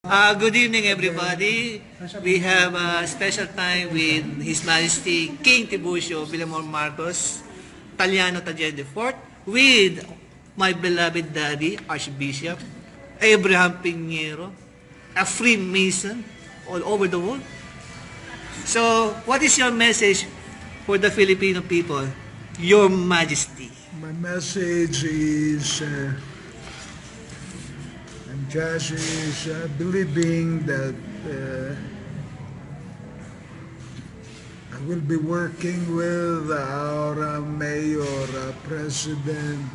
Good evening, everybody. We have a special time with His Majesty King Tiburcio Villamor Marcos, Taliano Tajen IV, with my beloved daddy, Archbishop Abraham Pinheiro, a Freemason all over the world. So, what is your message for the Filipino people, Your Majesty? My message is just believing that I will be working with our Mayor, President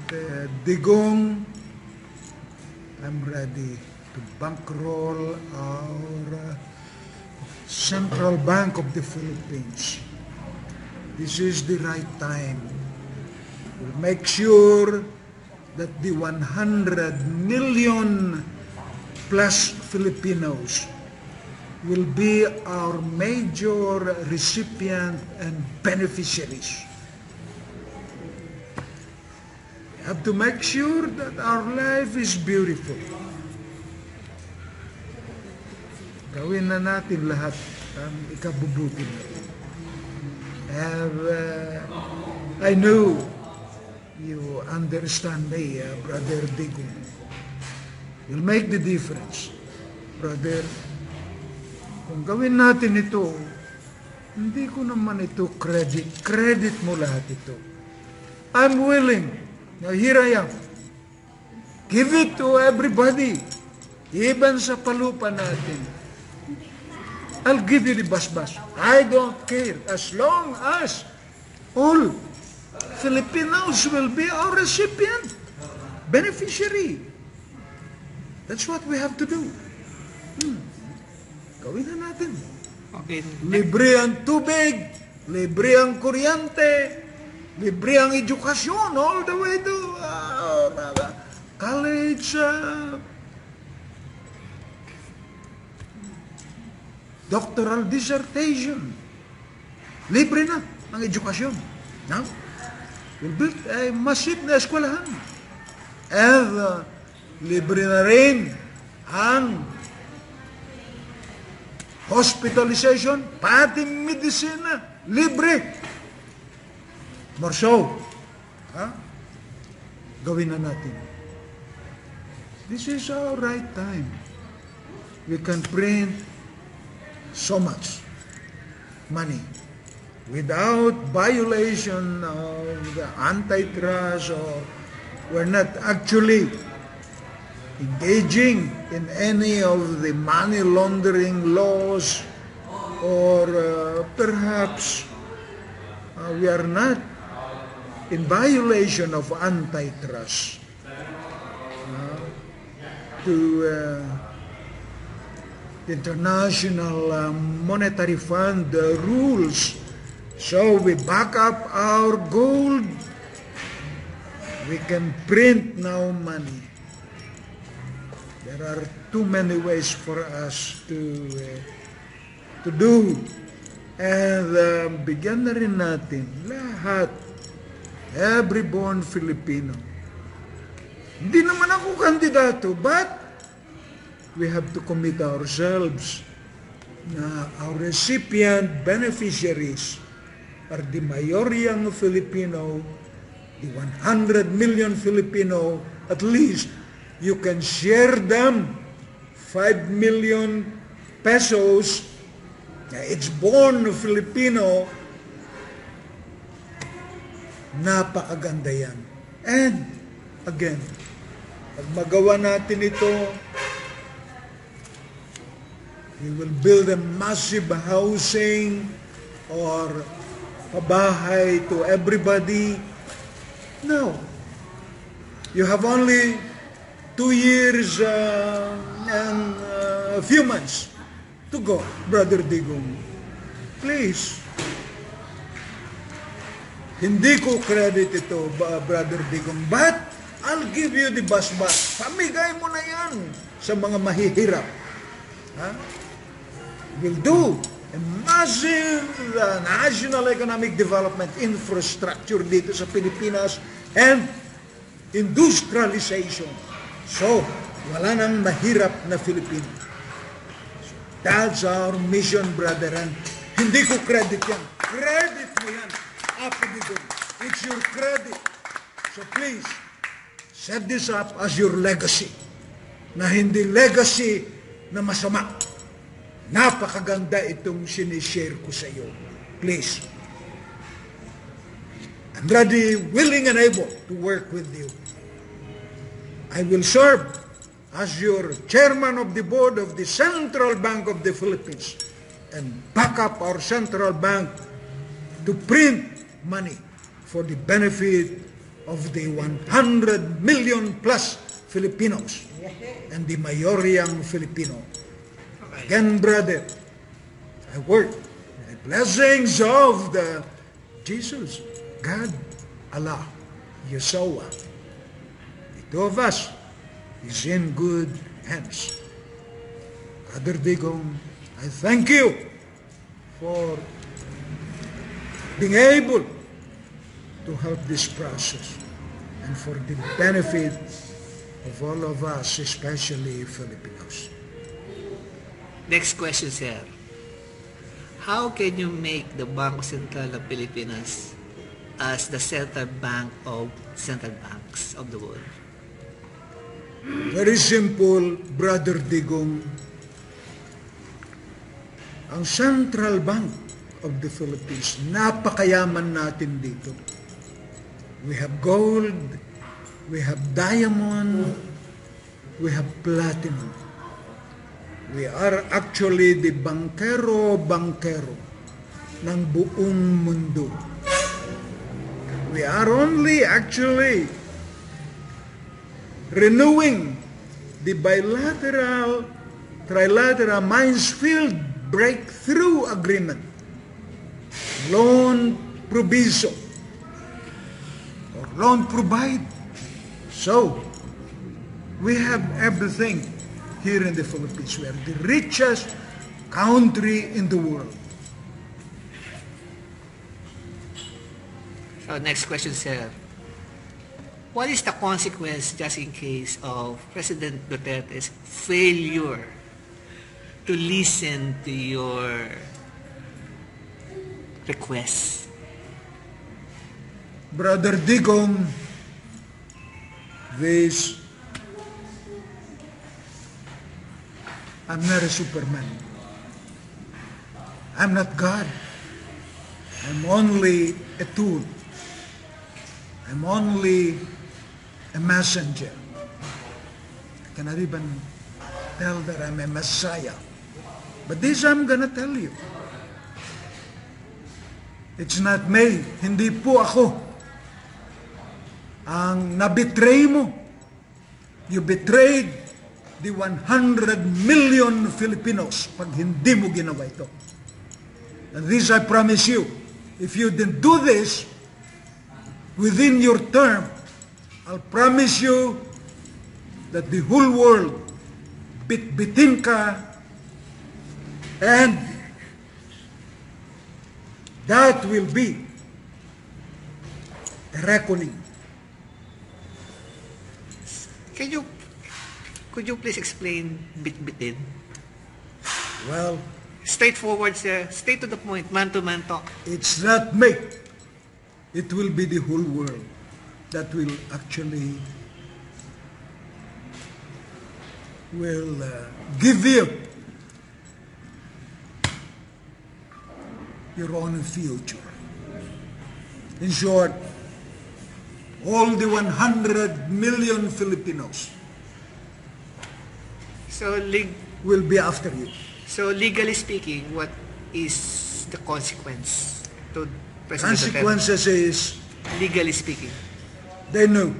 Digong. I'm ready to bankroll our Central Bank of the Philippines. This is the right time. We'll make sure that the 100 million plus Filipinos will be our major recipient and beneficiaries. We have to make sure that our life is beautiful. Gawin na natin lahat ang ikabubuti natin. I know you understand me, Brother Digong. You'll make the difference, brother. Kung gawin natin ito, hindi ko naman ito credit. Credit mo lahat ito. I'm willing. Now here I am. Give it to everybody. Even sa palupa natin. I'll give you the basbas. I don't care. As long as all Filipinos will be our recipient, beneficiary. That's what we have to do. Gawin na natin. Okay. Libre ang tubig, libre ang kuryente, libre ang edukasyon, all the way to college, doctoral dissertation. Libre na ang edukasyon. No? We'll build a massive na eskwelahan. And libre na rin ang hospitalization, pati medicina, libre. More so, gawin na natin. This is our right time. We can print so much money without violation of the antitrust, or we're not actually engaging in any of the money laundering laws, or perhaps we are not in violation of antitrust to International Monetary Fund rules. So we back up our gold. We can print now money. There are too many ways for us to do. And bigyan na rin natin lahat, every born Filipino. Hindi naman ako kandidato, but we have to commit ourselves na our recipient beneficiaries are the mayoryang Filipino, the 100 million Filipino. At least you can share them 5 million pesos. It's born Filipino. Napakaganda yan. And again, pag magawa natin ito, we will build a massive housing or pabahay to everybody. No. You have only 2 years and a few months to go, Brother Digong. Please. Hindi ko credit ito, Brother Digong, but I'll give you the basbas. Pamigay mo na yan sa mga mahihirap. We'll do a massive national economic development infrastructure dito sa Pilipinas and industrialization. So, wala nang mahirap na Filipino. That's our mission, brother. And hindi ko credit yan. Credit mo yan. Apo dito. It's your credit. So please, set this up as your legacy. Na hindi legacy na masama. Napakaganda itong sinishare ko sa iyo. Please. I'm ready, willing, and able to work with you. I will serve as your chairman of the board of the Central Bank of the Philippines and back up our central bank to print money for the benefit of the 100 million plus Filipinos and the mayoryang Filipino. Again, brother, I work with the blessings of the Jesus, God, Allah, Yeshua. The two of us is in good hands. Brother Digong, I thank you for being able to help this process and for the benefit of all of us, especially Filipinos. Next question, sir. How can you make the Bangko Sentral ng Pilipinas as the central bank of central banks of the world? Very simple, Brother Digong. Ang Central Bank of the Philippines, napakayaman natin dito. We have gold, we have diamond, we have platinum. We are actually the bankero ng buong mundo. We are only actually renewing the bilateral, trilateral Minesfield breakthrough agreement, loan proviso, or loan provide. So, we have everything here in the Philippines. We are the richest country in the world. So, next question, sir. What is the consequence, just in case, of President Duterte's failure to listen to your requests? Brother Digong, I'm not a Superman. I'm not God. I'm only a tool. I'm only a messenger. I cannot even tell that I'm a Messiah. But this I'm gonna tell you. It's not me. Hindi po ako ang nabitray mo. You betrayed the 100 million Filipinos pag hindi mo ginawa ito. And this I promise you, if you didn't do this within your term, I'll promise you that the whole world bitbitin ka, and that will be a reckoning. Could you please explain bitbitin? Well, Straightforward, sir. Straight to the point. Man-to-man talk. it's not me. It will be the whole world that will actually give you your own future. In short, all the 100 million Filipinos will be after you. So legally speaking, what is the consequence to President Consequences is Duterte? Legally speaking. they knew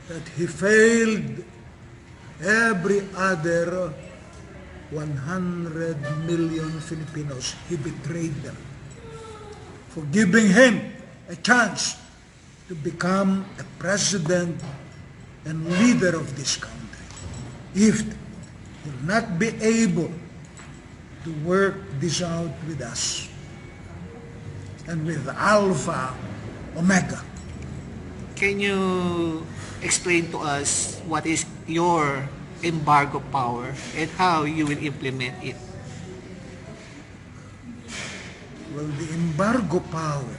that he failed every other 100 million Filipinos. He betrayed them for giving him a chance to become a president and leader of this country. If he will not be able to work this out with us and with Alpha Omega. Can you explain to us what is your embargo power and how you will implement it? Well, the embargo power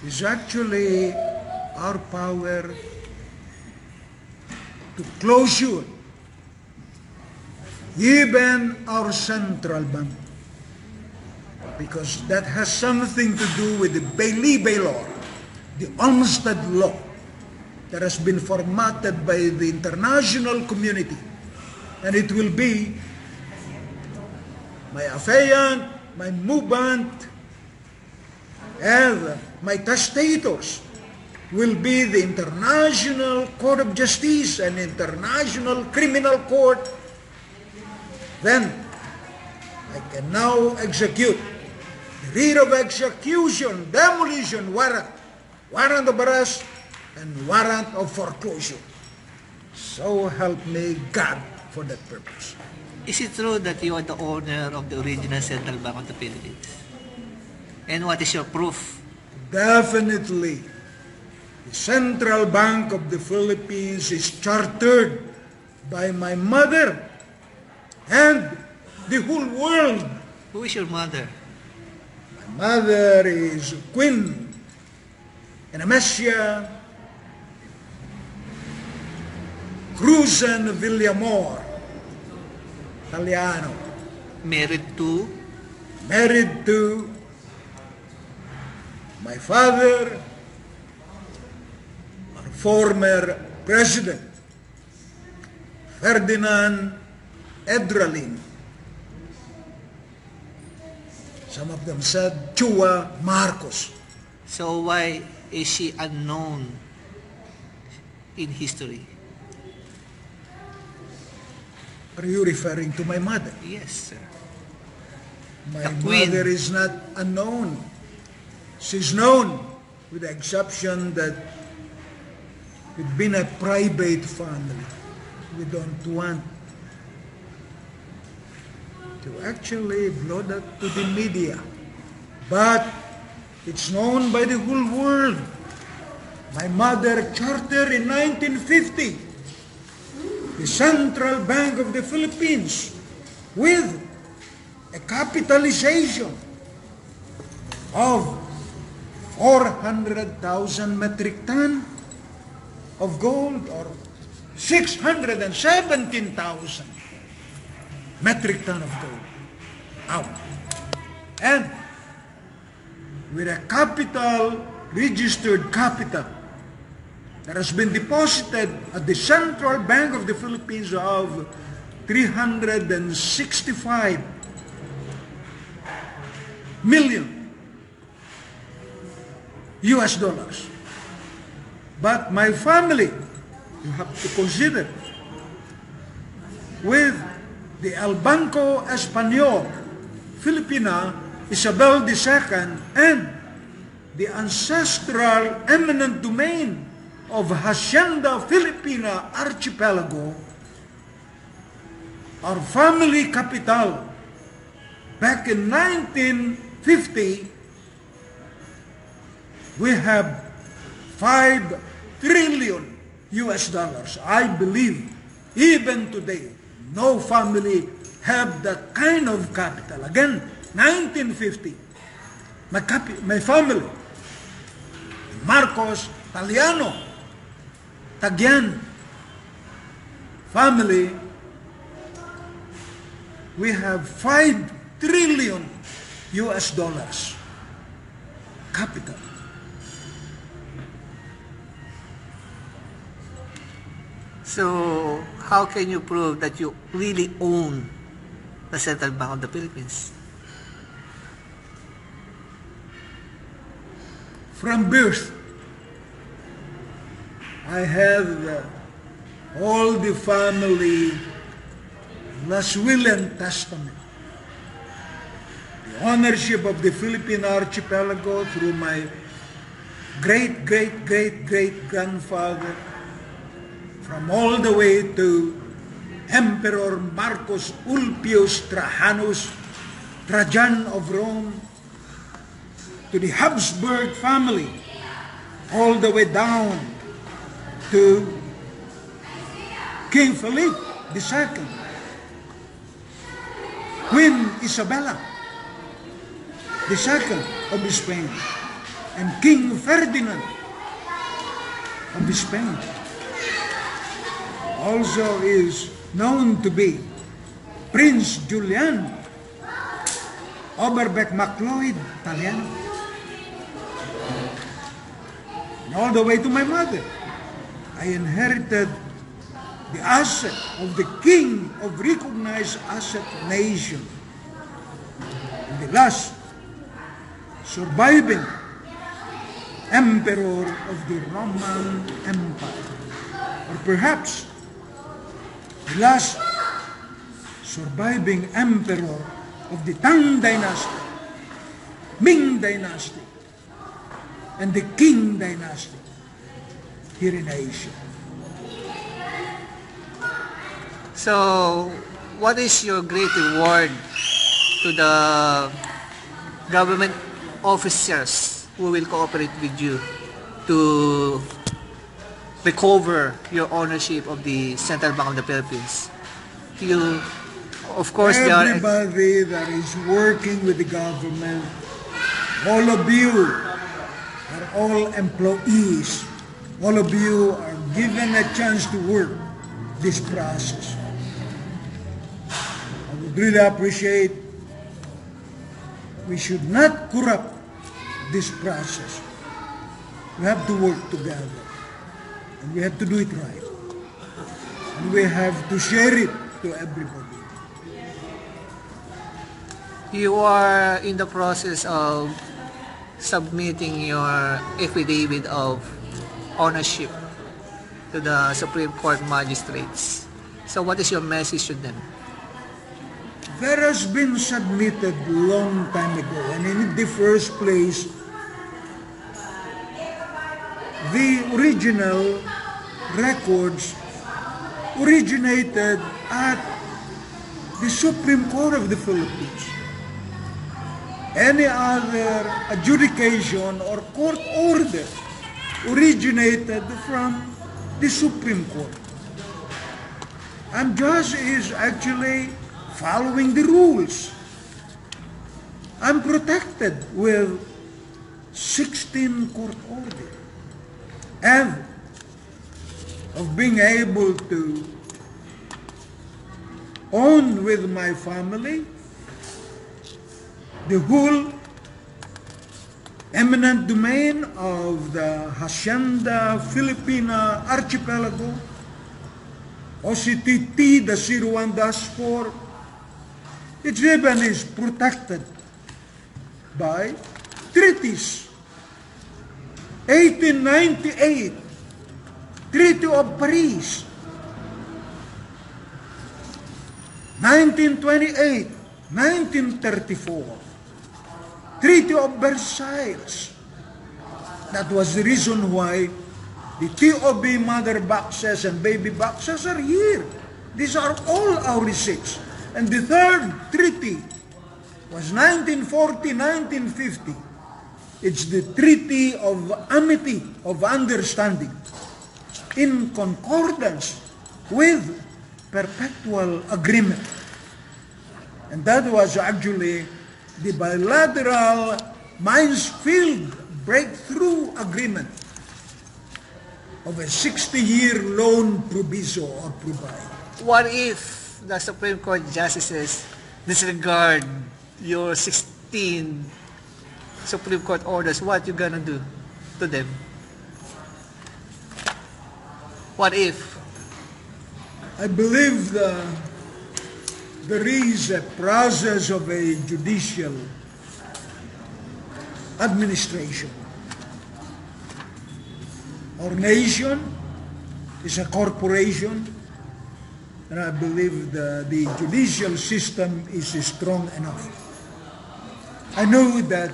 is actually our power to closure even our central bank, because that has something to do with the Bailey-Baylor, the Olmsted law that has been formatted by the international community, and it will be my affiant, my movant, and my testators will be the International Court of Justice and International Criminal Court. Then I can now execute the writ of execution, demolition warrant, warrant of arrest, and warrant of foreclosure. So help me God for that purpose. Is it true that you are the owner of the original Central Bank of the Philippines? And what is your proof? Definitely. The Central Bank of the Philippines is chartered by my mother and the whole world. Who is your mother? My mother is Queen Enemesia Cruzan Villamor, Italiano. Married to? Married to my father, our former president, Ferdinand Edralin. Some of them said Chua Marcos. So why is she unknown in history? Are you referring to my mother? Yes, sir. My The queen. mother is not unknown. She's known, with the exception that we've been a private family. We don't want to actually blow that to the media. But it's known by the whole world. My mother chartered in 1950 the Central Bank of the Philippines with a capitalization of 400,000 metric ton of gold, or 617,000 metric ton of gold out. And with a capital, registered capital, that has been deposited at the Central Bank of the Philippines of 365 million US dollars. But my family, you have to consider, with the El Banco Español, Filipina, Isabel II, and the ancestral eminent domain of Hacienda Filipina Archipelago, our family capital back in 1950, we have 5 trillion US dollars. I believe even today, no family have that kind of capital. Again, 1950, my family, Marcos, Italiano, Tagyan family, we have 5 trillion US dollars capital. So, how can you prove that you really own the Central Bank of the Philippines? From birth, I have all the family last will and testament. The ownership of the Philippine archipelago through my great-great-great-great-grandfather, from all the way to Emperor Marcus Ulpius Trajanus, Trajan of Rome, to the Habsburg family, all the way down to King Philip II, Queen Isabella II of Spain, and King Ferdinand of Spain. Also is known to be Prince Julian Oberbeck MacLeod, Italiano. And all the way to my mother, I inherited the asset of the king of recognized asset nation. And the last surviving emperor of the Roman Empire. Or perhaps the last surviving emperor of the Tang Dynasty, Ming Dynasty, and the Qing Dynasty here in Asia. So, what is your great reward to the government officers who will cooperate with you to recover your ownership of the Central Bank of the Philippines? You, of course, everybody that is working with the government, all of you are all employees. All of you are given a chance to work this process. I would really appreciate, we should not corrupt this process. We have to work together. And we have to do it right. And we have to share it to everybody. You are in the process of submitting your affidavit of ownership to the Supreme Court magistrates. So what is your message to them? That has been submitted long time ago. And in the first place, the original records originated at the Supreme Court of the Philippines. Any other adjudication or court order originated from the Supreme Court. And judge is actually following the rules. I'm protected with 16 court orders and of being able to own with my family the whole eminent domain of the Hacienda Filipina Archipelago, OCTT, the 01-4. Its even is protected by treaties. 1898, Treaty of Paris. 1928, 1934. Treaty of Versailles. That was the reason why the TOB mother boxes and baby boxes are here. These are all our receipts. And the third treaty was 1940-1950. It's the Treaty of Amity, of Understanding, in concordance with Perpetual Agreement. And that was actually the bilateral Mansfield Breakthrough Agreement of a 60-year loan proviso or provide. What if the Supreme Court justices disregard your 16 Supreme Court orders? What you gonna do to them? What if? I believe there is a process of a judicial administration. Our nation is a corporation, and I believe the judicial system is strong enough. I know that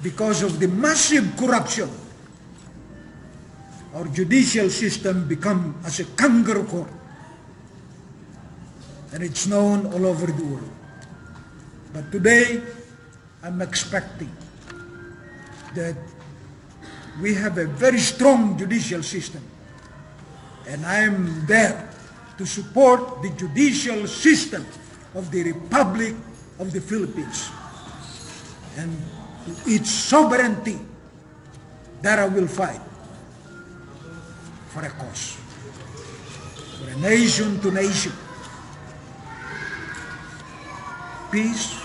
because of the massive corruption, our judicial system become as a kangaroo court. And it's known all over the world. But today, I'm expecting that we have a very strong judicial system. And I'm there to support the judicial system of the Republic of the Philippines and its sovereignty, that I will fight for a cause, for a nation to nation, peace,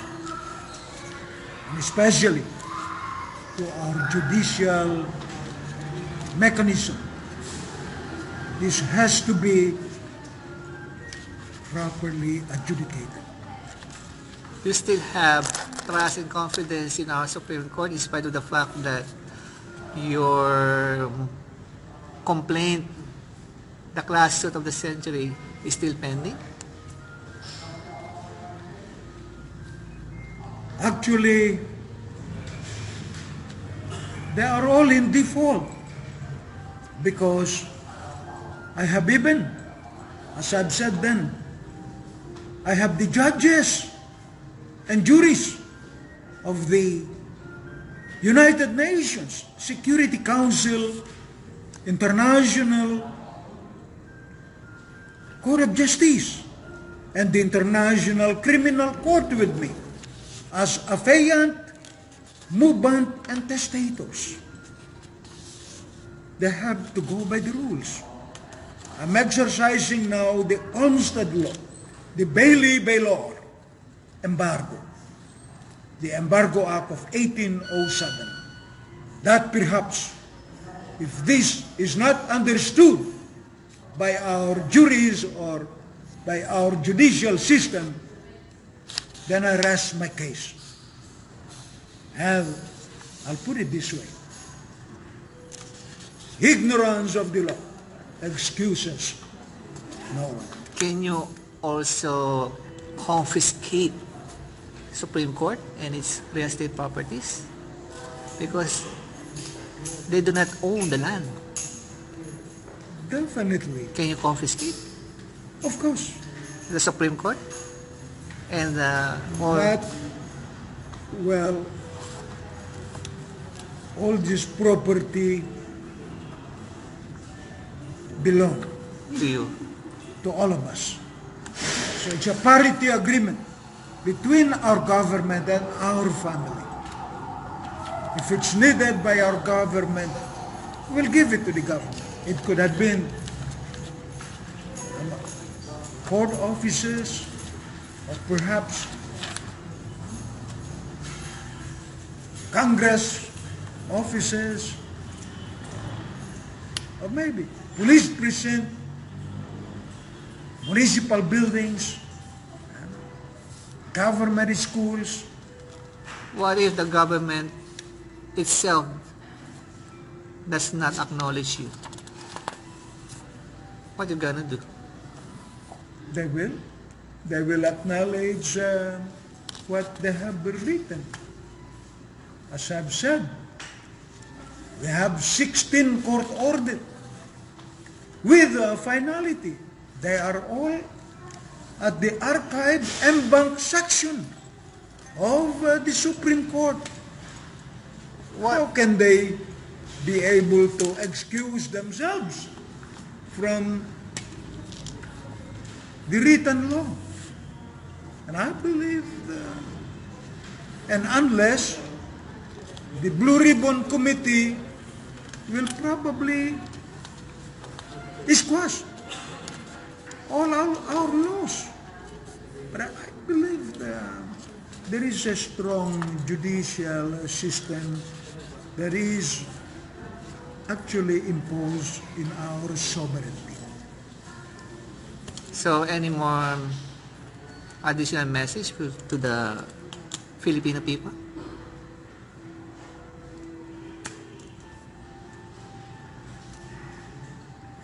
and especially to our judicial mechanism. This has to be properly adjudicated. You still have trust and confidence in our Supreme Court in spite of the fact that your complaint, the class suit of the century, is still pending? Actually, they are all in default because I have even, as I've said then, I have the judges and juries of the United Nations Security Council, International Court of Justice, and the International Criminal Court with me as affiant, movant, and testators. They have to go by the rules. I'm exercising now the Olmsted Law, the Bailey-Baylor embargo, the Embargo Act of 1807. That perhaps, if this is not understood by our juries or by our judicial system, then I rest my case. And I'll put it this way. Ignorance of the law excuses no one. Can you also confiscate Supreme Court and its real estate properties? Because they do not own the land. Definitely. Can you confiscate Of course. the Supreme Court? And But, well, all this property belong to you? to all of us. So it's a parity agreement between our government and our family. If it's needed by our government, we'll give it to the government. It could have been court offices, or perhaps Congress offices, or maybe police precinct, municipal buildings, government schools. What if the government itself does not acknowledge you? What you gonna do? They will. They will acknowledge what they have written. As I've said, we have 16 court orders with finality. They are all at the archive embank section of the Supreme Court. How can they be able to excuse themselves from the written law? And I believe and unless the Blue Ribbon Committee will probably squash all our laws. But I believe there is a strong judicial system that is actually imposed in our sovereignty. So, any more additional message to the Filipino people?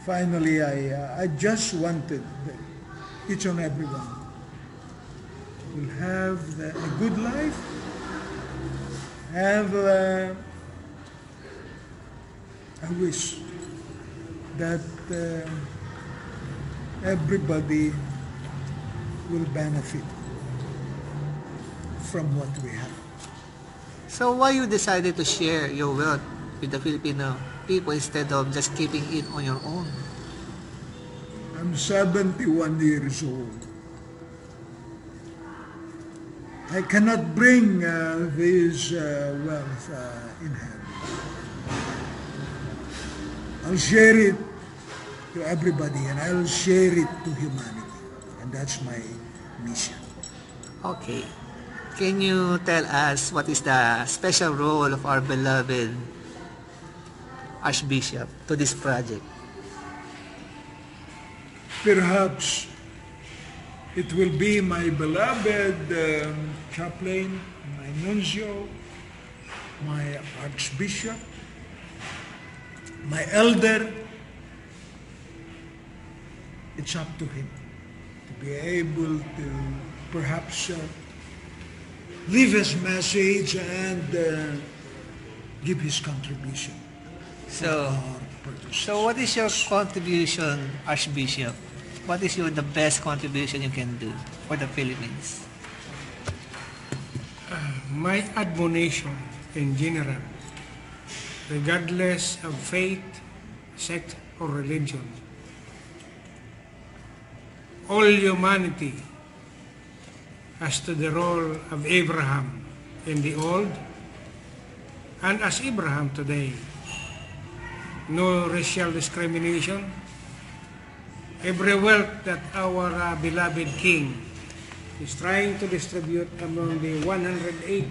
Finally, I just wanted that each and everyone will have a good life, have I wish that everybody will benefit from what we have. So, why you decided to share your wealth with the Filipino people instead of just keeping it on your own? am 71 years old. I cannot bring this wealth in heaven. I'll share it to everybody, and I'll share it to humanity. And that's my mission. Okay. Can you tell us what is the special role of our beloved Archbishop to this project? Perhaps it will be my beloved chaplain, my nuncio, my archbishop, my elder. It's up to him to be able to perhaps leave his message and give his contribution. So, what is your contribution, Archbishop? What is the best contribution you can do for the Philippines? My admonition in general, regardless of faith, sect, or religion, all humanity as to the role of Abraham in the old, and as Abraham today. No racial discrimination. Every wealth that our beloved King is trying to distribute among the 108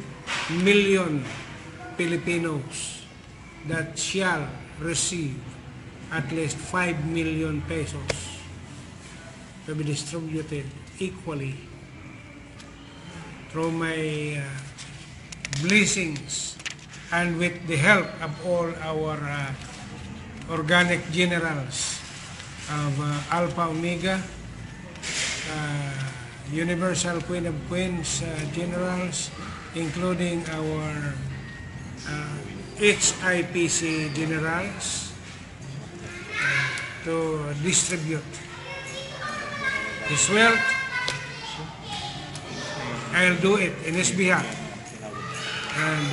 million Filipinos that shall receive at least 5 million pesos to be distributed equally through my blessings and with the help of all our organic generals of Alpha Omega, Universal Queen of Queens generals, including our HIPC generals, to distribute his wealth. I'll do it in his behalf. And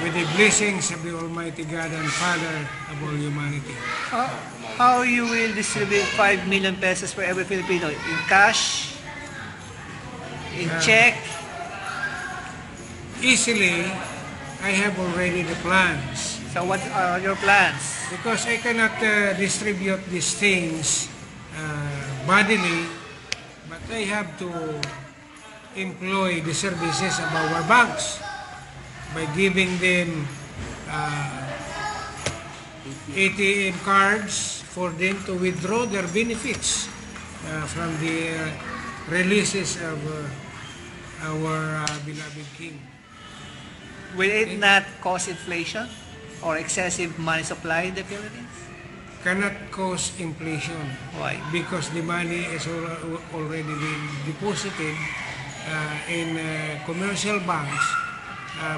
with the blessings of the Almighty God and Father of all humanity. How you will distribute 5 million pesos for every Filipino? In cash? In check? Easily, I have already the plans. So what are your plans? Because I cannot distribute these things bodily, but I have to employ the services of our banks by giving them ATM cards for them to withdraw their benefits from the releases of our beloved King. Will it not cause inflation or excessive money supply in the Philippines? Cannot cause inflation. Why? Because the money is already been deposited in commercial banks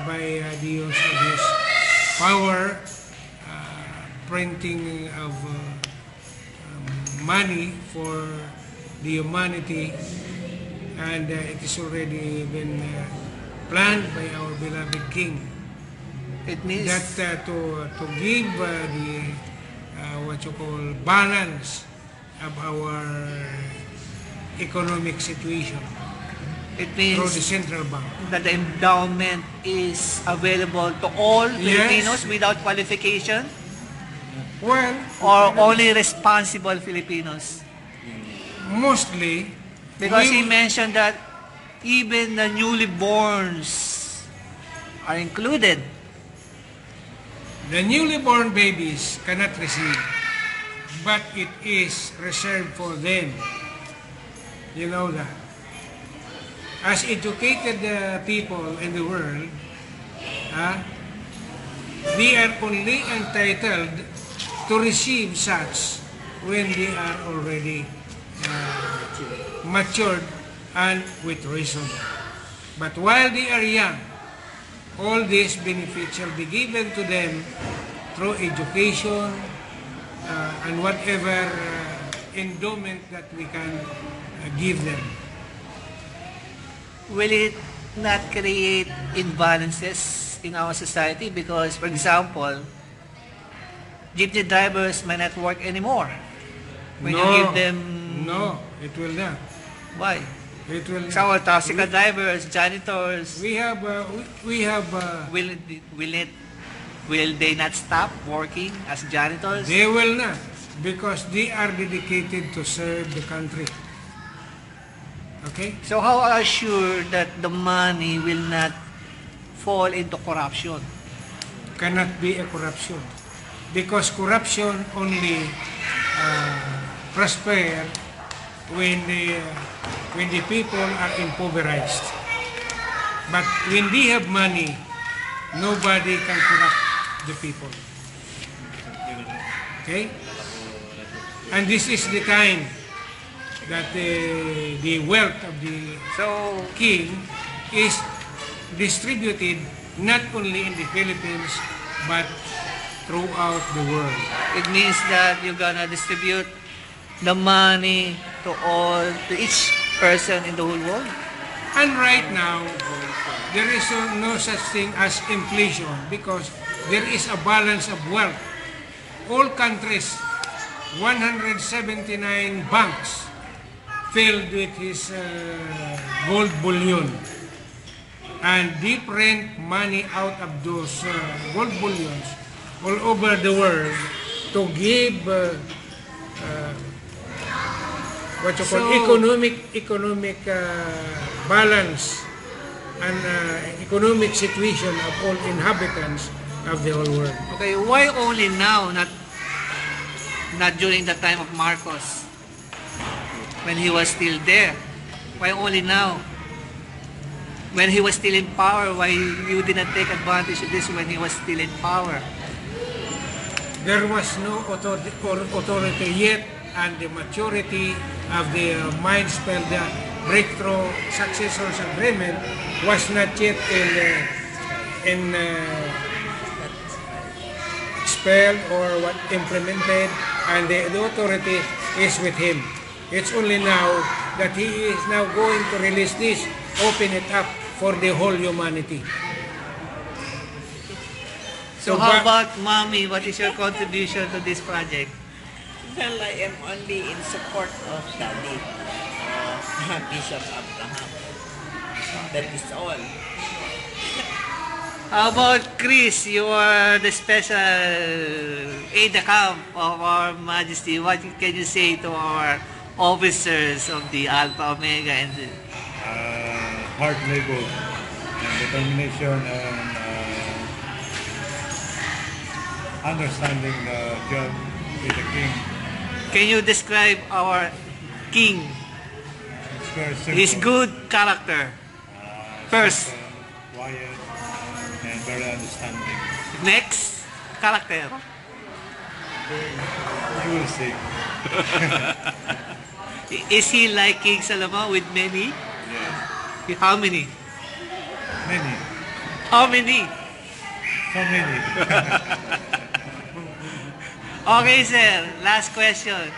by the use of this power printing of money for the humanity, and it is already been planned by our beloved King. It means that to give the what you call balance of our economic situation. It means through the central bank. That the endowment is available to all Filipinos without qualification? Well, or only responsible Filipinos? Mostly. Because he mentioned that even the newly borns are included. The newly born babies cannot receive, but it is reserved for them. You know that. As educated people in the world, they are only entitled to receive such when they are already matured and with reason. But while they are young, all these benefits shall be given to them through education and whatever endowment that we can give them. Will it not create imbalances in our society? Because, for example, jeepney drivers may not work anymore. When you give them... No, it will not. Why? It will not. So, tricycle drivers, janitors, We have will they not stop working as janitors? they will not, because they are dedicated to serve the country. Okay? So how are you sure that the money will not fall into corruption? Cannot be a corruption, because corruption only prosper when the people are impoverished. But when they have money, nobody can corrupt the people. Okay? And this is the time that the wealth of the So, king is distributed not only in the Philippines but throughout the world. it means that you're gonna distribute the money to each person in the whole world? And right now, there is no such thing as inflation because there is a balance of wealth. All countries, 179 banks filled with his gold bullion, and different money out of those gold bullions all over the world to give what you call economic balance and economic situation of all inhabitants of the whole world. Okay, why only now, not during the time of Marcos, when he was still there? Why only now? When he was still in power, why you didn't take advantage of this when he was still in power? There was no authority yet, and the maturity of the Mindspell, the breakthrough successors agreement, was not yet spelled or implemented, and the authority is with him. It's only now that he is now going to release this, open it up for the whole humanity. So how about Mommy? What is your contribution to this project? Well, I am only in support of Daddy, Bishop Abraham. That is all. How about Chris? You are the special aide-de-camp of Our Majesty. What can you say to our officers of the Alpha Omega and the... hard labor and determination and understanding the job with the king. Can you describe our king? It's very simple. His good character. First. Simple, quiet, and very understanding. Next, character. You will see. Is he like King Solomon with many? Yes. How many? Many. How many? So many. Okay, sir. Last question.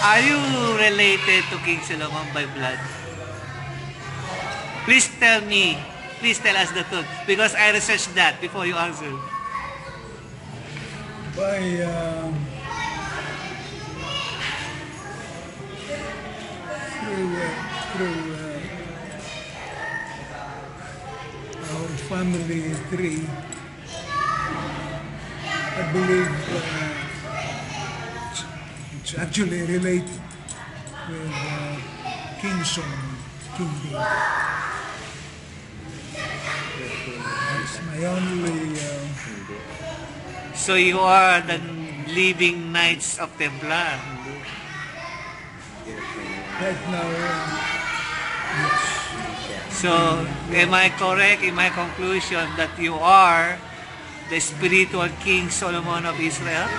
Are you related to King Solomon by blood? Please tell me. Please tell us the truth. Because I researched that before you answer. By through our family tree, I believe it's actually related with King Solomon, King David. That's my only. So you are the living Knights of Templar. Right now, yes. So, am I correct in my conclusion that you are the spiritual King Solomon of Israel?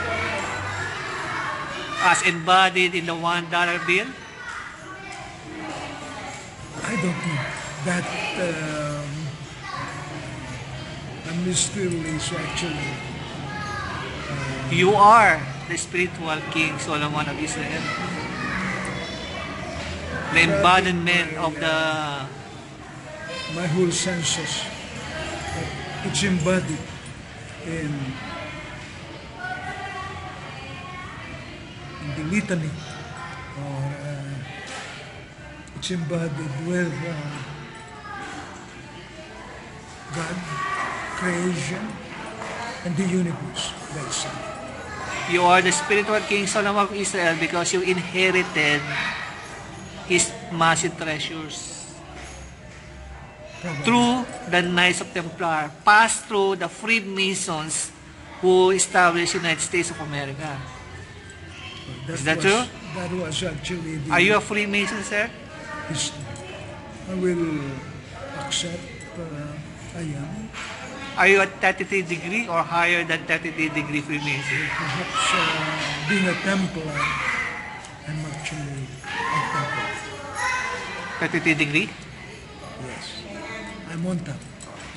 As embodied in the $1 bill? I don't know. That still is actually. You are the spiritual King Solomon of Israel. The embodiment of the... My whole senses. It's embodied in the litany, or it's embodied with God, creation, and the universe, basically. You are the spiritual King Solomon of Israel because you inherited his massive treasures through the Knights of Templar, passed through the Freemasons who established the United States of America. Is that true? That was actually the Are you a Freemason, sir? history. I will accept I am. Are you at 33 degree or higher than 33 degree Freemason? Perhaps being a Templar, I'm actually a Templar. 33 degree? Yes. I'm on top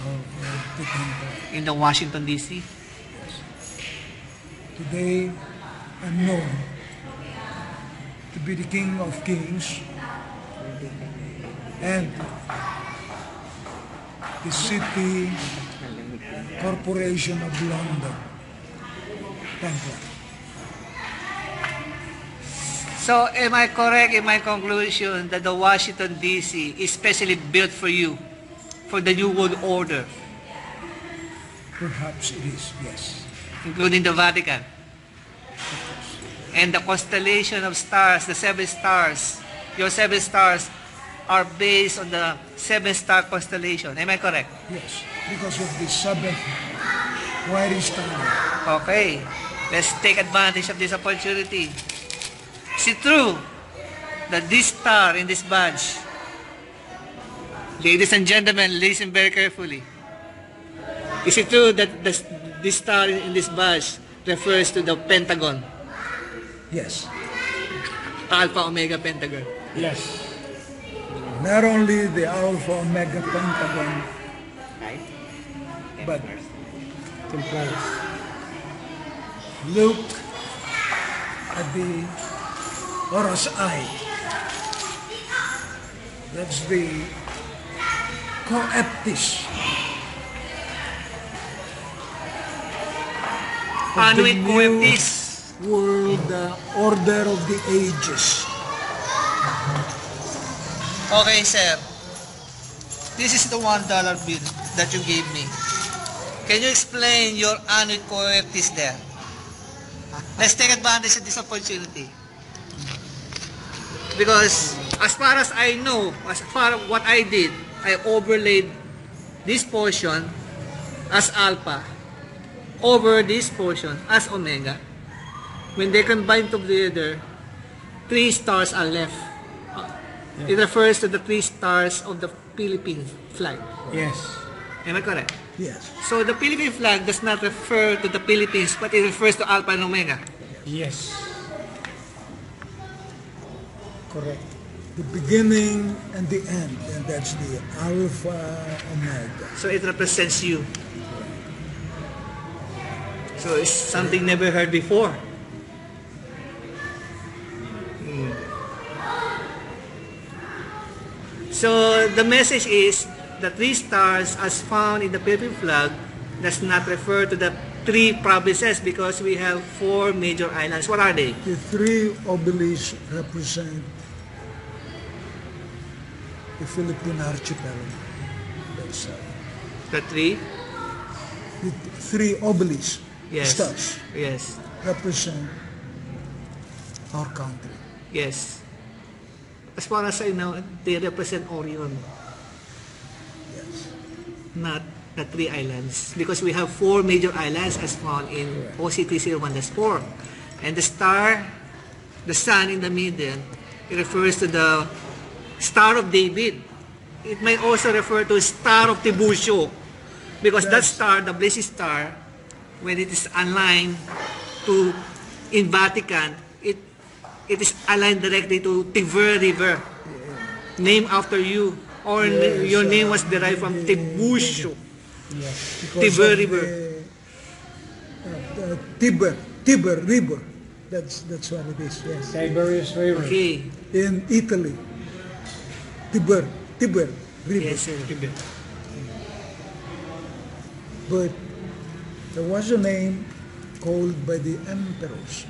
of the Templar. In the Washington, D.C.? Yes. Today, I'm known to be the King of Kings and the City Corporation of London, Templar. So, am I correct in my conclusion that the Washington, D.C. is specially built for you, for the New World Order, Perhaps it is, yes. including the Vatican? And the constellation of stars, the 7 stars, your 7 stars are based on the 7-star constellation. Am I correct? Yes, because of the seventh wiry star. Okay. Let's take advantage of this opportunity. Is it true that this star in this badge, ladies and gentlemen, listen very carefully. Is it true that this star in this badge refers to the Pentagon? Yes. Alpha Omega Pentagon. Yes. Not only the Alpha Omega Pentagon, Right? but Templars. look at the Horus Eye. That's the Coeptis of the Anuit new Coeptis. world order of the ages. Okay, sir. This is the $1 bill that you gave me. Can you explain your Anuit Coeptis there? Let's take advantage of this opportunity. Because as far as I know, as far as what I did, I overlaid this portion as alpha over this portion as omega. When they combine together, 3 stars are left. It refers to the 3 stars of the Philippine flag. Yes. Am I correct? Yes. So the Philippine flag does not refer to the Philippines, but it refers to Alpha and Omega. Yes. Correct. The beginning and the end, and that's the Alpha Omega. So it represents you. So it's something never heard before. So the message is the 3 stars as found in the Philippine flag does not refer to the 3 provinces because we have 4 major islands. What are they? The 3 obelisks represent the Philippine archipelago. That's The 3? the 3 obelisks, Yes. stars, Yes. represent our country. Yes. As far as I know, they represent Orion, Yes. not the 3 islands. Because we have 4 major islands as found in OC301-4. And the star, the sun in the middle, it refers to the Star of David. It may also refer to Star of Tiburcio. Because that star, the blessed star, when it is aligned to in Vatican, it is aligned directly to Tiber River, named after you, or Yes, your name was derived from Tiburcio, Yes. Because Tiber of River. the Tiber River. That's what it is. Yes. Tiberius River. Okay, In Italy, Tiber River. yes sir. But there was a name called by the emperors,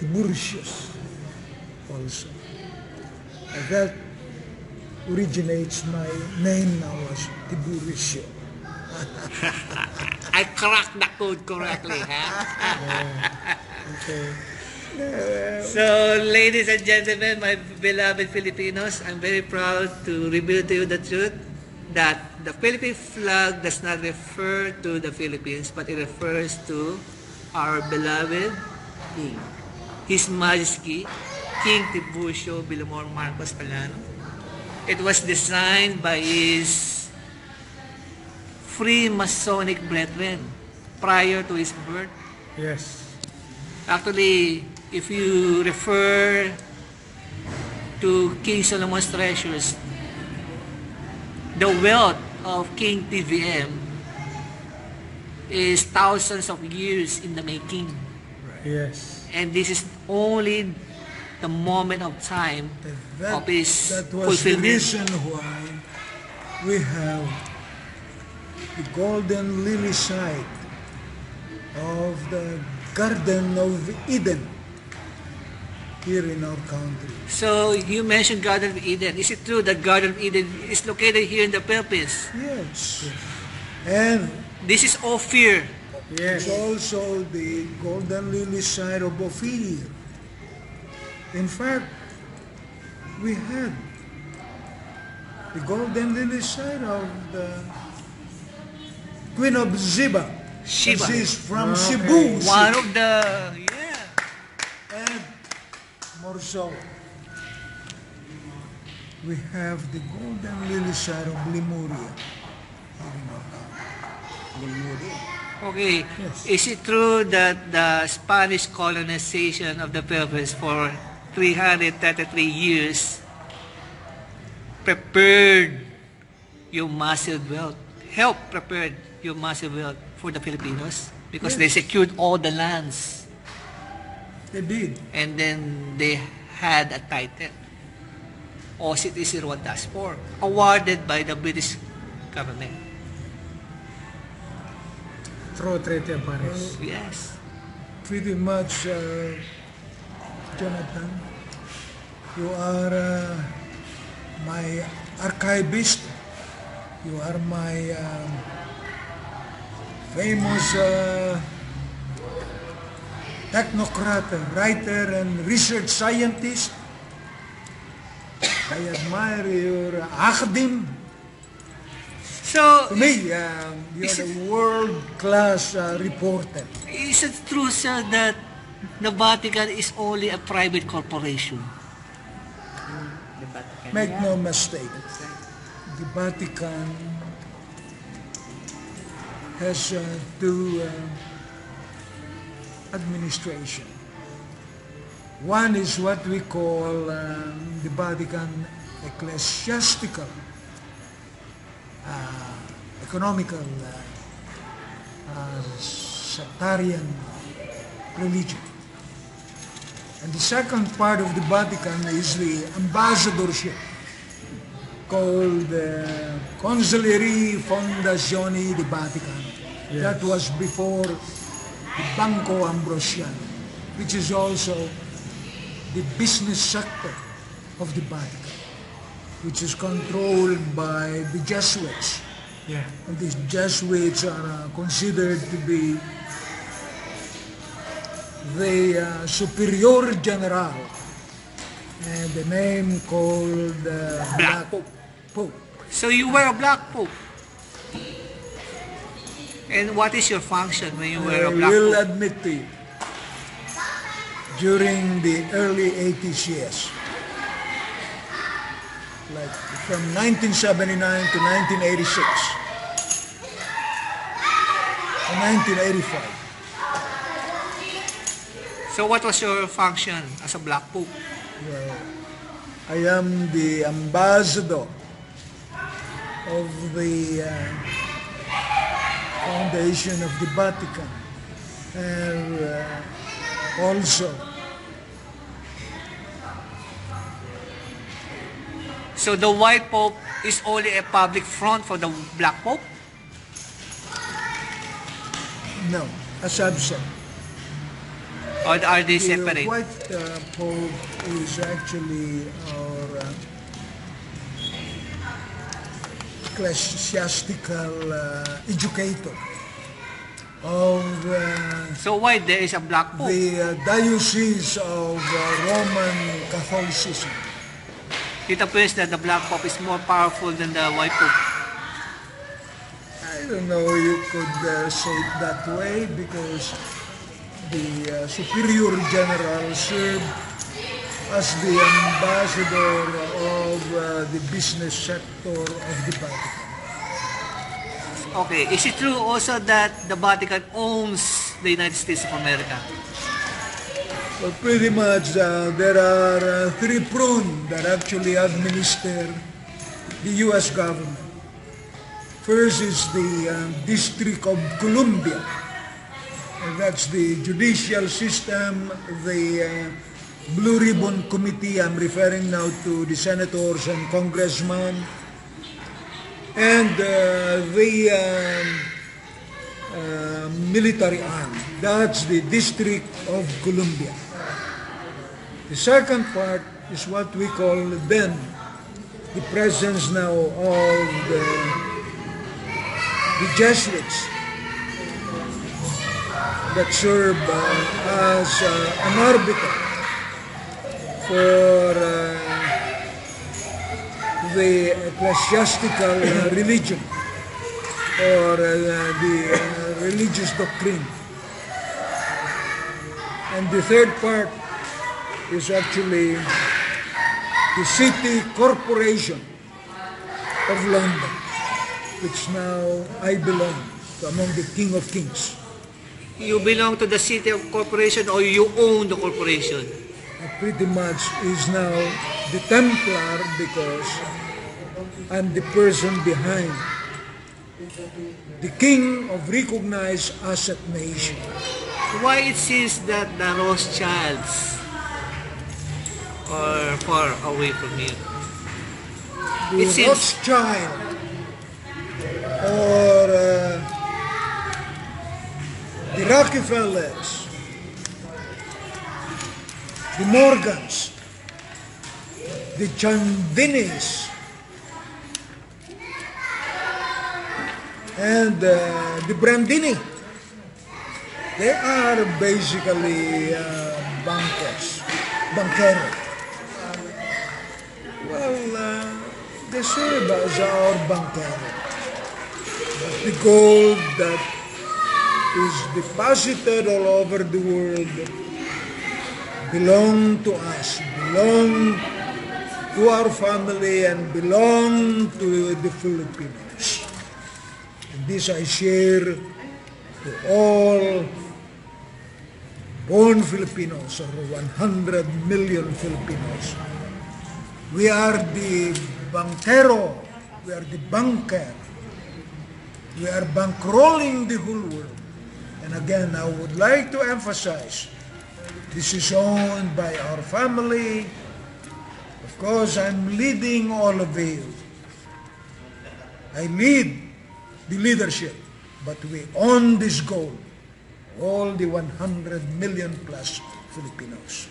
Tiburtius also. And that originates my name now as Tiburcio. I cracked the code correctly, huh? Okay. So, ladies and gentlemen, my beloved Filipinos, I'm very proud to reveal to you the truth that the Philippine flag does not refer to the Philippines, but it refers to our beloved King, His Majesty, King Tiburcio Villamor Marcos Taliano. It was designed by his Freemasonic brethren prior to his birth. Yes. Actually, if you refer to King Solomon's treasures, the wealth of King TVM is thousands of years in the making. Yes. And this is only the moment of time of his That was the fulfillment. reason why we have the golden lily site of the Garden of Eden here in our country. So, you mentioned Garden of Eden. Is it true that Garden of Eden is located here in the Philippines? Yes. And This is Ophir. Yes. it's also the golden lily site of Ophir. In fact, we had the golden lily site of the Queen of Ziba. Shiva. She's from Okay. Cebu. One of the, yeah. And more so, we have the golden lily site of Lemuria. Lemuria. Okay. Yes. Is it true that the Spanish colonization of the Philippines for 333 years prepared your massive wealth, helped prepare your massive wealth for the Filipinos? Because they Yes. secured all the lands They did. and then they had a title, OCTC Rodas 4, awarded by the British government. Through Treaty of Paris. Yes. Pretty much, Jonathan, you are my archivist. You are my famous technocrat, writer, and research scientist. I admire your academe. So, To me, you're a world-class reporter. is it true, sir, that the Vatican is only a private corporation? The Vatican. Make no mistake, the Vatican has two administration. One is what we call the Vatican ecclesiastical, economical, sectarian religion. And the second part of the Vatican is the ambassadorship, called Consiglieri Fondazioni di Vatican. That was before the Banco Ambrosiano, which is also the business sector of the Vatican, which is controlled by the Jesuits. Yeah. And these Jesuits are considered to be the superior general, and the name called Black Pope. So you were a black pope. And what is your function when you were I a black will pope? admit to you, during the early 80s years, like from 1979 to 1986, and 1985, So what was your function as a black pope? well, I am the ambassador of the foundation of the Vatican, and also So the white pope is only a public front for the black pope? no, as I've said, Or are they The separate? white Pope is actually our ecclesiastical educator of So why there is a black pope? the diocese of Roman Catholicism. It appears that the black pope is more powerful than the white pope. I don't know, you could say it that way because the superior general served as the ambassador of the business sector of the Vatican. Okay, is it true also that the Vatican owns the United States of America? Well, pretty much there are three prunes that actually administer the U.S. government. First is the District of Columbia. And that's the judicial system, the Blue Ribbon Committee. I'm referring now to the senators and congressmen. And the military arm. That's the District of Columbia. The second part is what we call then the presence now of the Jesuits that serve as an arbiter for the ecclesiastical religion or the religious doctrine. And the third part is actually the City Corporation of London, which now I belong to, among the King of Kings. You belong to the city of corporation or you own the corporation? I pretty much is now the Templar because I'm the person behind the king of recognized asset nation. Why it seems that the Rothschilds are far away from you? The It seems- Rothschild or the Rockefellers, the Morgans, the Chandinis, and the Brandini. They are basically banqueros. Well, they serve as our banquero. But the gold that is deposited all over the world belong to us, belong to our family, and belong to the Filipinos. And this I share to all born Filipinos, or 100 million Filipinos. We are the banquero, we are the banker. We are bankrolling the whole world. And again, I would like to emphasize, this is owned by our family. Of course, I'm leading all of you. I lead the leadership, but we own this gold, all the 100 million plus Filipinos.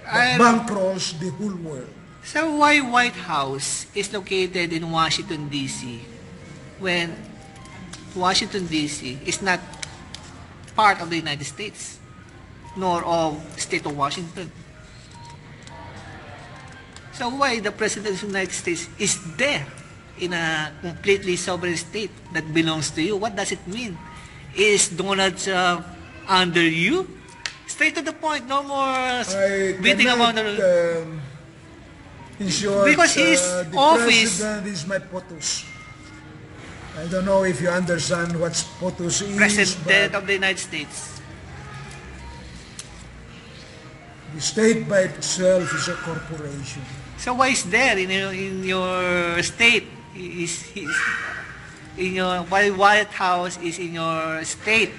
That bankrolls the whole world. So why White House is located in Washington, D.C. when Washington, D.C. is not part of the United States, nor of the state of Washington? So why the President of the United States is there in a completely sovereign state that belongs to you? What does it mean? Is Donald Trump under you? Straight to the point, no more I beating cannot, around the... in short, Because his the office- president is my POTUS. I don't know if you understand what POTUS is, President but of the United States. the state by itself is a corporation. So why is there in your state? In your White House is in your state,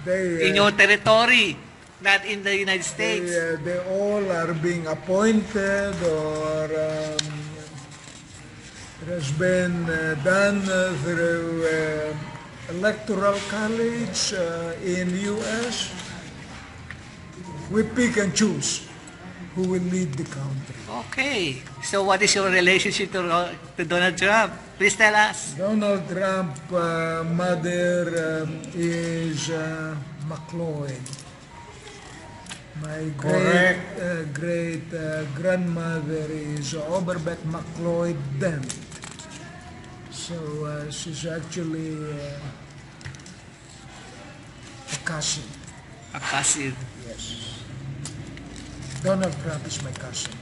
They, in your territory, not in the United States. they all are being appointed or it has been done through electoral college in U.S. we pick and choose who will lead the country. Okay. So what is your relationship to Donald Trump? Please tell us. Donald Trump, mother is McLeod. My great grandmother is Oberbeck McLeod Dent. So she's actually a cousin. A cousin. Yes. Donald Trump is my cousin.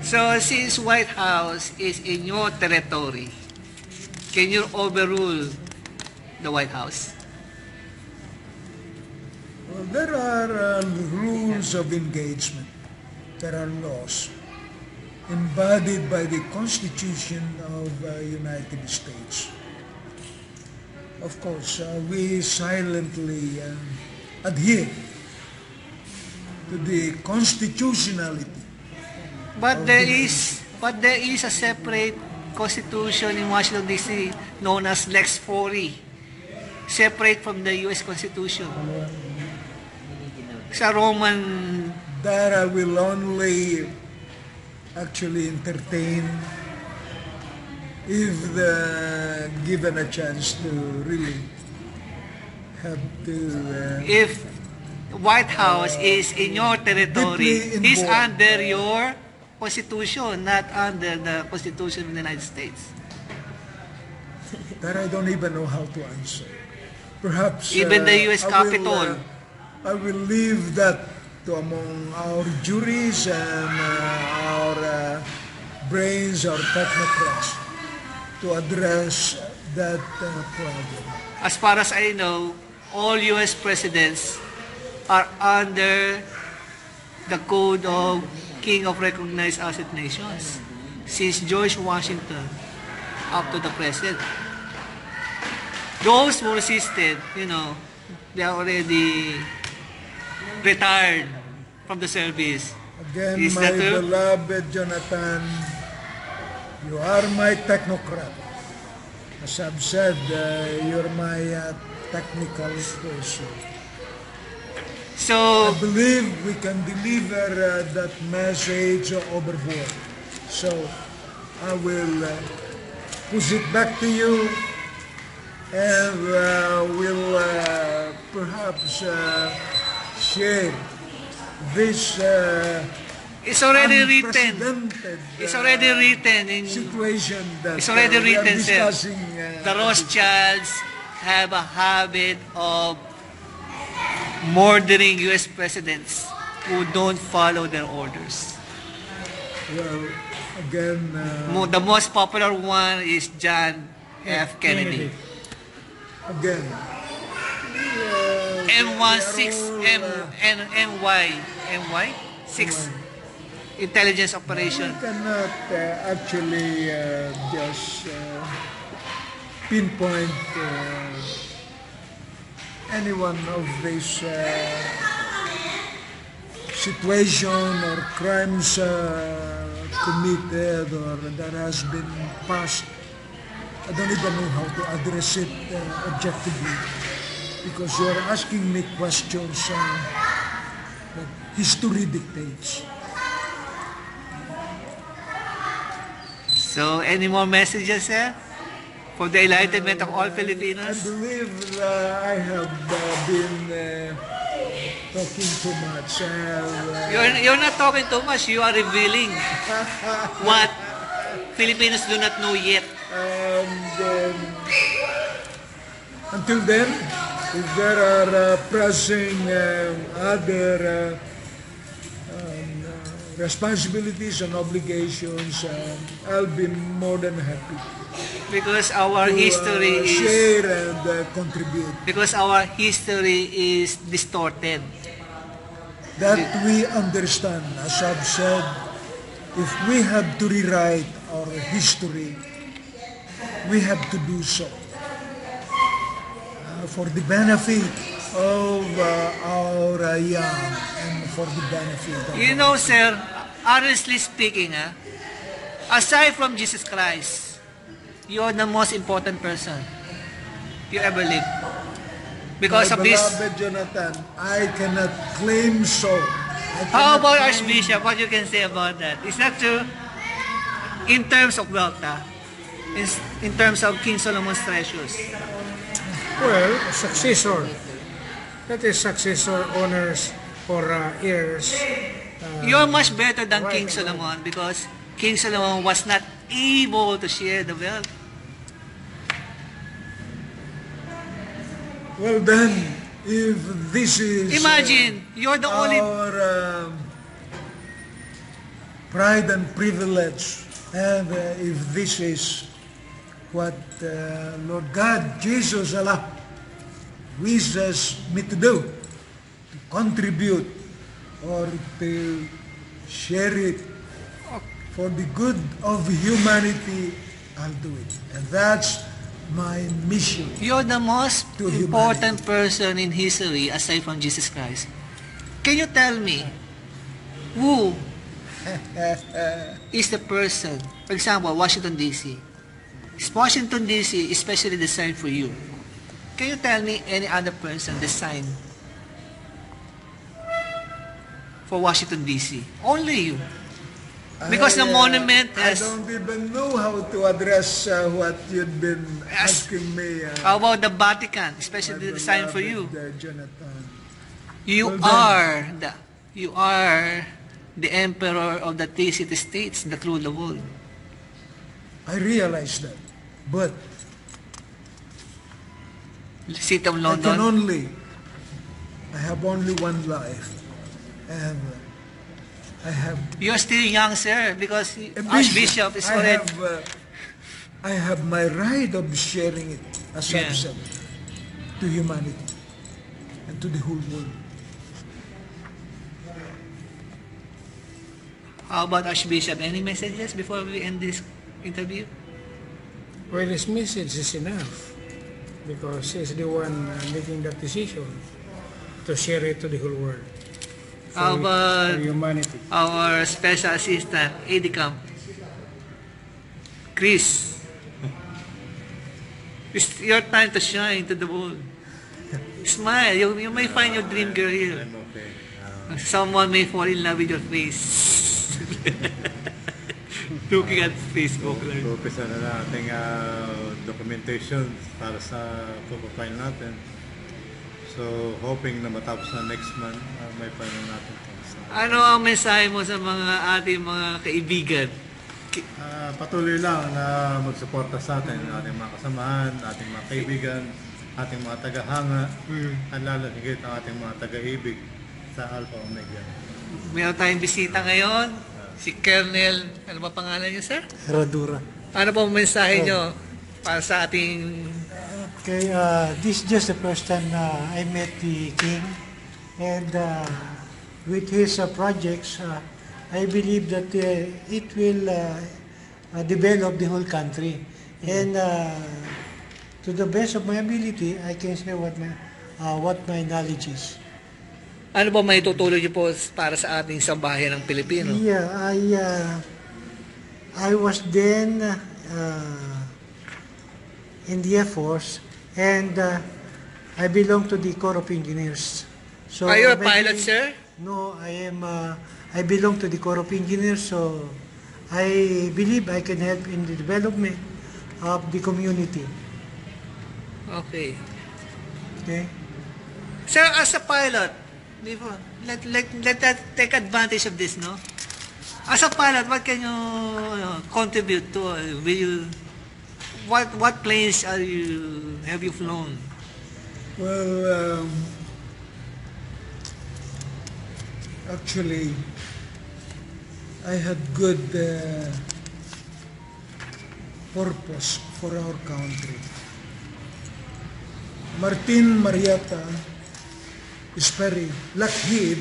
So since White House is in your territory, can you overrule the White House? Well, there are rules of engagement. There are laws embodied by the Constitution of United States. Of course, we silently adhere to the constitutionality. But there is a separate constitution in Washington D.C. known as Lex 40, separate from the U.S. Constitution. Sa Roman, That I will only actually entertain if given a chance to really have to if White House is in your territory, deeply is involved. under your constitution, not under the Constitution of the United States. that I don't even know how to answer. Perhaps Even the U.S. Capitol. I will leave that to among our juries and our brains, our technocrats, to address that problem. As far as I know, all U.S. presidents are under the code of King of Recognized Asset Nations, since George Washington up to the present. Those who resisted, they are already retired from the service. Again, Is my that true? beloved Jonathan, you are my technocrat. As I've said, you're my technical person. So, I believe we can deliver that message overboard. So I will push it back to you, and we'll perhaps share this it's already written. unprecedented It's already written in situation that It's already we are written, sir. discussing. The Rothschilds have a habit of murdering U.S. presidents who don't follow their orders. Well, again, The most popular one is John F. Kennedy. again, M16, MY 6 intelligence operation. we cannot actually just pinpoint any one of these situation or crimes committed or that has been passed. I don't even know how to address it objectively, because you're asking me questions that history dictates. So, any more messages, sir? For the enlightenment of all I Filipinos? believe I have been talking too much. You're not talking too much. You are revealing what Filipinos do not know yet. And until then, if there are pressing other responsibilities and obligations, I'll be more than happy Because our to history is share and contribute. because our history is distorted. That we understand, as I've said, if we have to rewrite our history, we have to do so for the benefit of our young and for the benefit of You know, sir, honestly speaking, aside from Jesus Christ, you're the most important person you ever lived. Because My of this. beloved Jonathan, I cannot claim so. How about Archbishop? What you can say about that? Is that true? In terms of wealth, in terms of King Solomon's treasures. Well, successor. That is successor honors or heirs. You're much better than King Solomon because King Solomon was not able to share the wealth. Well then, if this is Imagine, you're the only... our pride and privilege, and if this is what Lord God, Jesus Allah, wishes me to do, to contribute or to share it for the good of humanity, I'll do it. And that's my mission. You're the most To important person in history aside from Jesus Christ. Can you tell me who is the person, for example, Washington D.C. Is Washington D.C. especially designed for you? Can you tell me any other person designed for Washington D.C.? Only you. Because the monument has... I don't even know how to address what you've been asking me. How about the Vatican, especially designed for you? Jonathan. You are the emperor of the three city states that rule the world. I realize that, but City of I London. have only one life, and I have You're still young, sir, because a Archbishop is already... I have my right of sharing it, as Yeah. I've said, to humanity and to the whole world. How about Archbishop? Any messages before we end this interview? Well, his message is enough because he's the one making that decision to share it to the whole world. How about For humanity. our special assistant, AD Camp? Chris. It's your time to shine to the world. Smile. You may find your dream girl here. I'm okay. Someone may fall in love with your face. Looking at Facebook. Focus na ating documentation para sa pagpapail natin. So, hoping na matapos na next month, may final natin. Ano ang mensahe mo sa mga ating mga kaibigan? Patuloy lang na magsuporta sa atin, ating mga kasamahan, ating mga kaibigan, ating mga tagahanga, at lalo higit ang ating mga taga-ibig sa Alpha Omega. Meron tayong bisita ngayon, si Colonel, ano ba pangalan niyo, sir? Radura. Ano po ang mensahe niyo para sa ating... Okay, this is just the first time I met the king, and with his projects, I believe that it will develop the whole country. And to the best of my ability, I can say what my knowledge is. Ano ba may tutulong niyo po para sa ating sambahayan ng Pilipino? Yeah, I was then in the Air Force, and I belong to the Corps of Engineers. So Are you a maybe- pilot, sir? No, I belong to the Corps of Engineers, so I believe I can help in the development of the community. Okay. Okay? Sir, as a pilot, before, let that take advantage of this, no? As a pilot, what can you contribute to? Will you, what planes have you flown? Well, actually, I had good purpose for our country. Martin Marietta Sperry Lockheed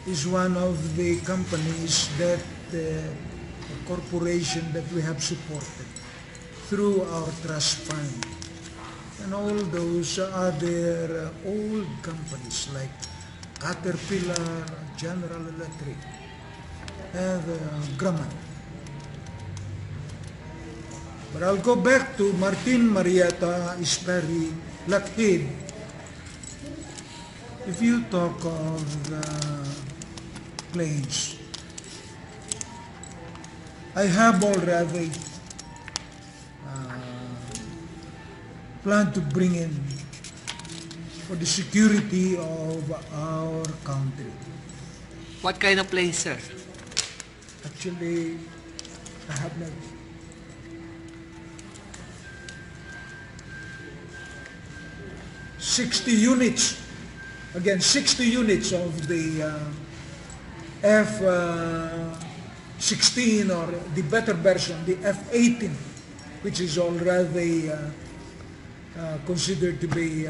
is one of the companies that corporation that we have supported through our trust fund, and all those other old companies like Caterpillar, General Electric, and Grumman. But I'll go back to Martin Marietta is very Lockheed. If you talk of the planes, I have already planned to bring in for the security of our country. What kind of plane, sir? Actually, I have not. 60 units, again, 60 units of the F-16 or the better version, the F-18, which is already considered to be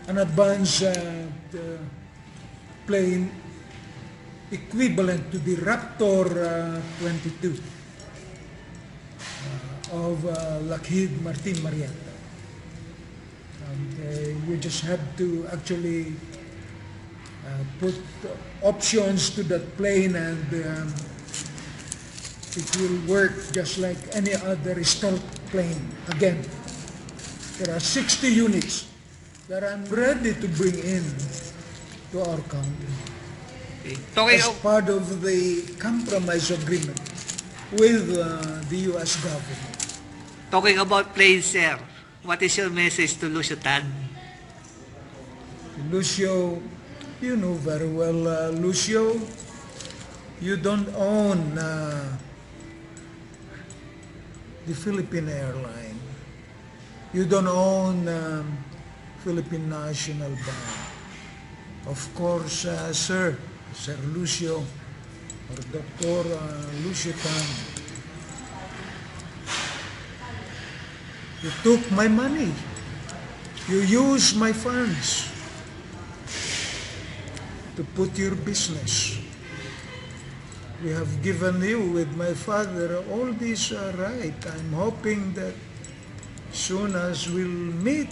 an advanced plane equivalent to the Raptor 22 of Lockheed Martin Marietta. And you just have to actually put options to that plane, and it will work just like any other stealth plane. Again, there are 60 units that I'm ready to bring in to our country Talking as of, part of the compromise agreement with the U.S. government. talking about planes, sir, what is your message to Lucio Tan? Lucio, you know very well, Lucio, you don't own the Philippine airline. You don't own Philippine National Bank. Of course, Sir Lucio, or Dr. Lucio Tan, you took my money. You used my funds to put your business. We have given you with my father all this right. I'm hoping that soon as we'll meet,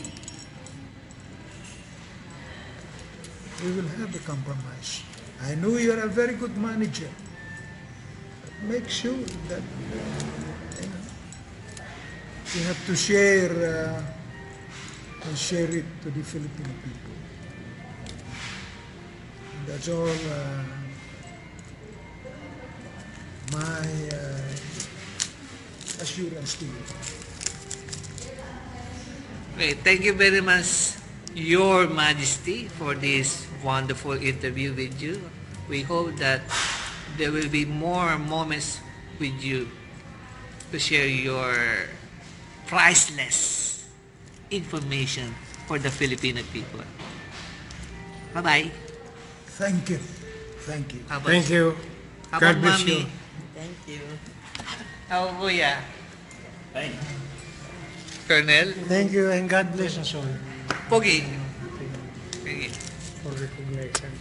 we will have a compromise. I know you're a very good manager. But make sure that you have to share it to the Filipino people. That's all my assurance to you. Okay, thank you very much, Your Majesty, for this wonderful interview with you. We hope that there will be more moments with you to share your priceless information for the Filipino people. Bye-bye. Thank you. Thank you. How about, Thank you. how God about bless Mami? you. Thank you. How about Kuya? Fine. Colonel? Thank you and God bless us all Pogi? Okay. For recognition.